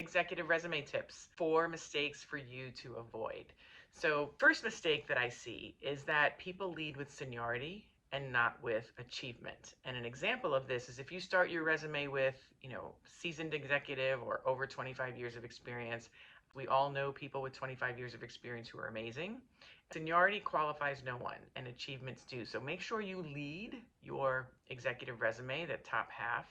executive resume tips, 4 mistakes for you to avoid. So, first mistake that I see is that people lead with seniority and not with achievement. And an example of this is if you start your resume with, seasoned executive or over 25 years of experience. We all know people with 25 years of experience who are amazing. Seniority qualifies no one, and achievements do. So make sure you lead your executive resume, that top half,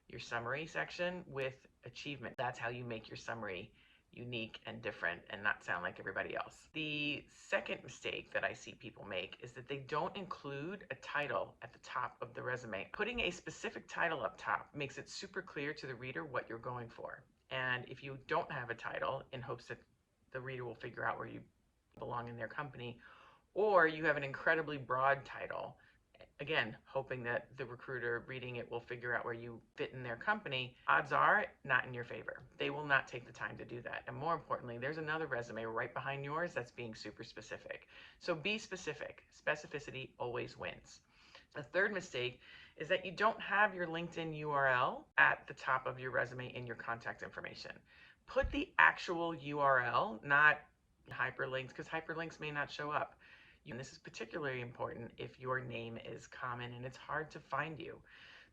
your summary section, with achievement. That's how you make your summary unique and different and not sound like everybody else. The second mistake that I see people make is that they don't include a title at the top of the resume. Putting a specific title up top makes it super clear to the reader what you're going for. And if you don't have a title in hopes that the reader will figure out where you belong in their company, or you have an incredibly broad title, again, hoping that the recruiter reading it will figure out where you fit in their company, odds are not in your favor. They will not take the time to do that. And more importantly, there's another resume right behind yours that's being super specific. So be specific. Specificity always wins. The third mistake is that you don't have your LinkedIn URL at the top of your resume in your contact information. Put the actual URL, not hyperlinks, because hyperlinks may not show up. And this is particularly important if your name is common and it's hard to find you.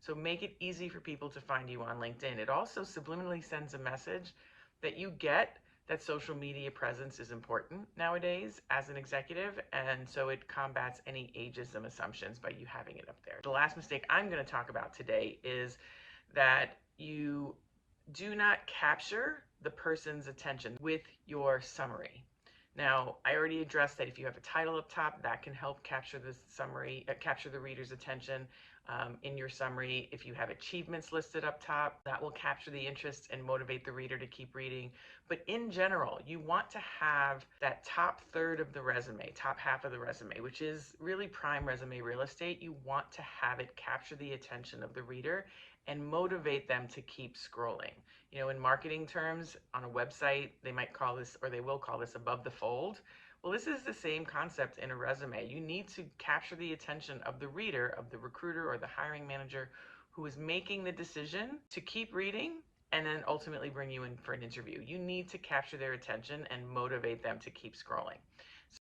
So make it easy for people to find you on LinkedIn. It also subliminally sends a message that you get that social media presence is important nowadays as an executive, and so it combats any ageism assumptions by you having it up there. The last mistake I'm going to talk about today is that you do not capture the person's attention with your summary. Now, I already addressed that if you have a title up top, that can help capture the summary, capture the reader's attention in your summary. If you have achievements listed up top, that will capture the interest and motivate the reader to keep reading. But in general, you want to have that top third of the resume, top half of the resume, which is really prime resume real estate. You want to have it capture the attention of the reader and motivate them to keep scrolling. In marketing terms, on a website, they might call this, or they will call this, above the fold. Well, this is the same concept in a resume. You need to capture the attention of the reader, of the recruiter or the hiring manager who is making the decision to keep reading and then ultimately bring you in for an interview. You need to capture their attention and motivate them to keep scrolling.